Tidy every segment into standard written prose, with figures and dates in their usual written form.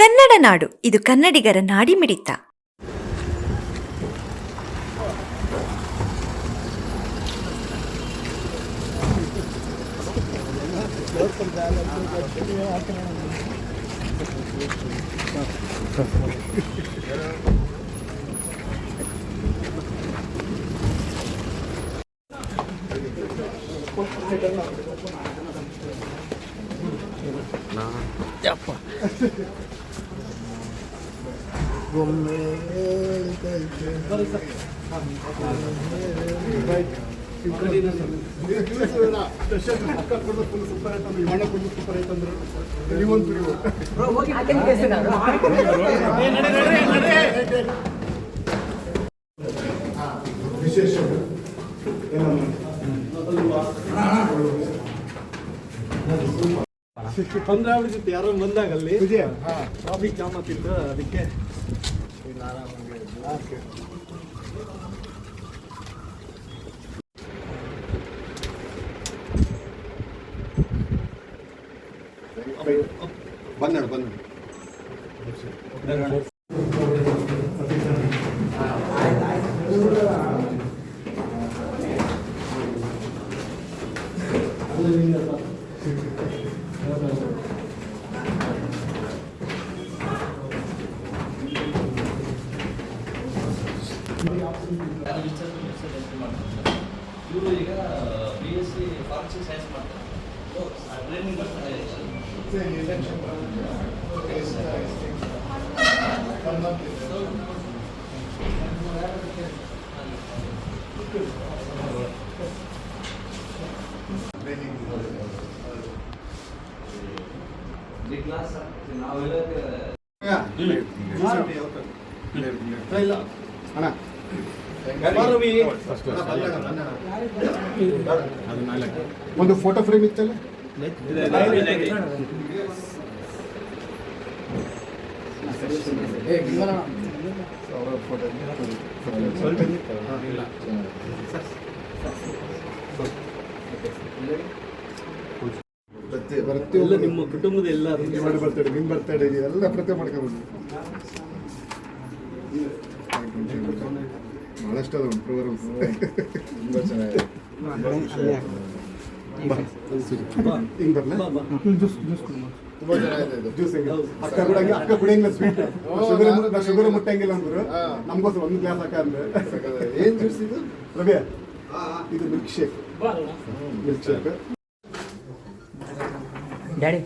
ಕನ್ನಡ ನಾಡು, ಇದು ಕನ್ನಡಿಗರ ನಾಡಿಮಿಡಿತ. ವಿಶೇಷ ಬಂದ್ರೆ ಯಾರೋ ಬಂದಾಗಲ್ಲಿ ಟ್ರಾಫಿಕ್ ಜಾಮ್ ಆಗ್ತಿತ್ತು, ಅದಕ್ಕೆ ಬಂದ ಇವರು ಈಗ BSc ಫಾರೆನ್ಸಿಕ್ ಸೈನ್ಸ್ ಮಾಡ್ತಾರೆ. ಟ್ರೈನಿಂಗ್ ಕ್ಲಾಸ್ ನಾವೆಲ್ಲ ಒಂದು ಫೋಟೋ ಫ್ರೇಮ್ ಇತ್ತಲ್ಲ, ಪ್ರತಿಯೊಂದು ನಿಮ್ಮ ಕುಟುಂಬದ ಎಲ್ಲ ಬರ್ತಡೆ, ನಿಮ್ಮ ಬರ್ತಡೆ ಎಲ್ಲ ಪ್ರತಿ ಮಾಡ್ಕೊಂಡು ಬಹಳಷ್ಟು ಅದ ಪ್ರೋಗ್ರಾಮ್ಸ್ ತುಂಬ ಚೆನ್ನಾಗಿದೆ. ಹಿಂಗೆ ಬರಲ್ಲ, ತುಂಬ ಚೆನ್ನಾಗಿದೆ ಇದು ಜ್ಯೂಸ್. ಅಕ್ಕ ಕುಡಂಗಿಲ್ಲ, ಅಕ್ಕ ಕುಡಿಯಂಗಿಲ್ಲ ಸ್ವೀಟ್, ಶುಗರ್ ಮುಟ್ಟಂಗಿಲ್ಲ ಅಂದ್ರು. ನಮ್ಗೋಸ್ಕರ ಒಂದು ಗ್ಲಾಸ್ ಹಾಕ ಅಂದ್ರೆ. ಏನು ಜ್ಯೂಸ್ ಇದು ರವ್ಯ? ಇದು milk shake. Daddy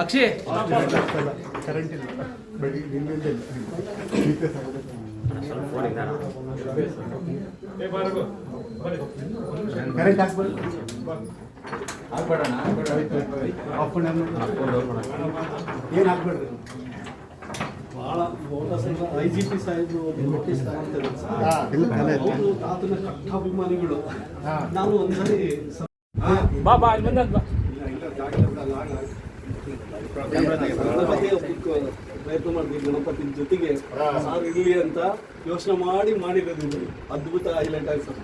Akshay current ಇಲ್ಲ, ಕರೆಂಟ್ ಹಾಕ್ಬಾರ್ದು, ಏನು ಹಾಕ್ಬೇಡ್ರಿ. ಭಾಳ ಫೋಟೋಸ್ IGP ಸಾಹೇಬ್ರು ನೋಟಿಸ್ ಆತನ ಕಟ್ಟಾಭಿಮಾನಿಗಳು. ನಾನು ಒಂದ್ಸರಿ ಪ್ರಯತ್ನ ಮಾಡಿದ್ವಿ ಗಣಪತಿ ಜೊತೆಗೆ ಸಾರ್ ಇರ್ಲಿ ಅಂತ ಯೋಚನೆ ಮಾಡಿರೋದು. ಅದ್ಭುತ ಹೈಲೈಟ್ ಆಯ್ತು ಸರ್.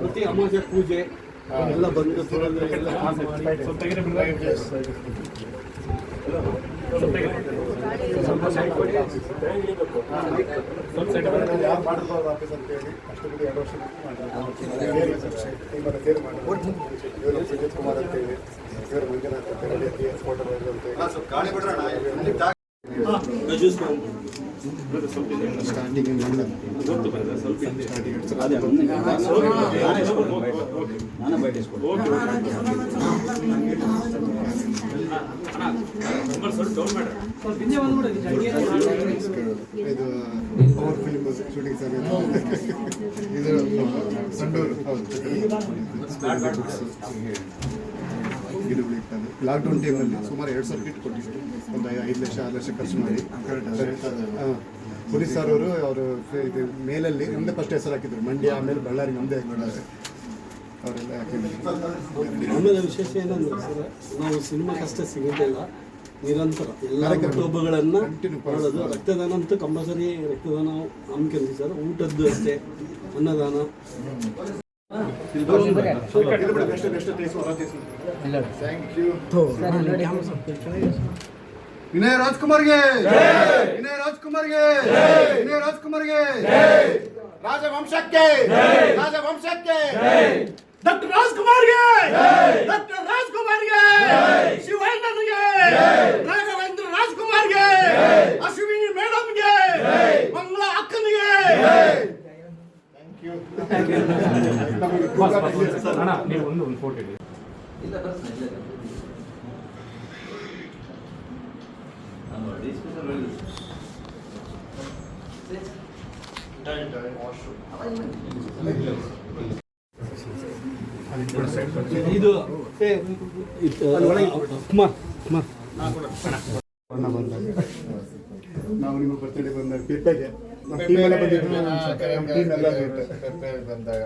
ಪ್ರತಿ ಅಮಾವಾಸ್ಯೆ ಪೂಜೆ ಎಲ್ಲ ಬಂದು ಎಲ್ಲ ಯಾರು ಮಾಡ್ಬೋದು ಆಫೀಸ್ ಅಂತ ಹೇಳಿ ಅಷ್ಟು 2 ವರ್ಷ ಸೇರ್ ಮಾಡಿ ಇವರು ಸುಜಿತ್ ಕುಮಾರ್ ಅಂತ ಹೇಳಿ, ಇವರು ಮಂಜುನಾಥ್ ಅಂತ ಹೇಳಿ, ಫೋಟೋ ಸ್ಟಾರ್ಟಿಂಗ್ ಇದು ಪವರ್ ಫಿಲ್ಮ್ ಶೂಟಿಂಗ್ ಸರ್. ಇದು ಸಂಡೂರು. ಗಿಡಗಳು ಇರ್ತದೆ. ಲಾಕ್ಡೌನ್ ಟೈಮಲ್ಲಿ ಸುಮಾರು 2,000 ಕಿಟ್ ಕೊಟ್ಟಿದ್ರು. ಒಂದು 5 ಲಕ್ಷ 6 ಲಕ್ಷ ಖರ್ಚು ಮಾಡಿ ಪೊಲೀಸ್ ಸರ್ ಅವರು ಇದು ಮೇಲಲ್ಲಿ ನಮ್ಮದೇ ಫಸ್ಟ್ ಹೆಸರು ಹಾಕಿದ್ರು. ಮಂಡ್ಯ, ಆಮೇಲೆ ಬಳ್ಳಾರಿ ನಮ್ಮದೇ ಹಾಕಿದ್ದಾರೆ ಅವರೆಲ್ಲ ಹಾಕಿದ್ರು. ಆಮೇಲೆ ವಿಶೇಷ ಏನಂದ್ರೆ ಸರ್, ನಾವು ಸಿನಿಮಾಕ್ಕಷ್ಟೇ ಸಿಗೋದಿಲ್ಲ, ನಿರಂತರ ಎಲ್ಲ ಹುಟ್ಟುಹಬ್ಬಗಳನ್ನು ಮಾಡೋದು. ರಕ್ತದಾನ ಅಂತೂ ಕಂಪಲ್ಸರಿ ರಕ್ತದಾನ ಹಮ್ಮಿಕೊಂಡ್ವಿ ಸರ್. ಊಟದ್ದು ಅಷ್ಟೇ, ಅನ್ನದಾನ. ವಿನಯ ರಾಜ್ಕುಮಾರ್ಗೆ, ವಿನಯ ರಾಜ್ಕುಮಾರ್ಗೆ, ವಿನಯ ರಾಜ್ಕುಮಾರ್ಗೆ, ರಾಜವಂಶಕ್ಕೆ, ರಾಜವಂಶಕ್ಕೆ, ಡಾಕ್ಟರ್ ರಾಜ್ಕುಮಾರ್ಗೆ, ಡಾಕ್ಟರ್ ರಾಜ್ಕುಮಾರ್ಗೆ, ಶಿವಣ್ಣನಿಗೆ, ರಾಘವೇಂದ್ರ ರಾಜ್ಕುಮಾರ್ಗೆ, ಅಶ್ವಿನಿ ಮೇಡಮ್ಗೆ, ಮಂಗಳ ಅಕ್ಕನಿಗೆ. ಇಲ್ಲ ಬರ್ತೀನಿ ನಾನು ಡಿಸ್ಕಷನ್ ಇದು ಕುಮಾರ್ ಕುಮಾರ್ ಬಣ್ಣ ಬಂದಾಗ ನಾವು ನಿಮ್ಮ ಬರ್ತಡೇ ಬಂದಾಗ ಪೇಪೆಗೆ ನಮ್ಮ ಟೀಮ್ ಎಲ್ಲ ಬಂದಿದ್ದು, ನಮ್ಮ ಟೀಮ್ ಎಲ್ಲ ಬಂದಾಗ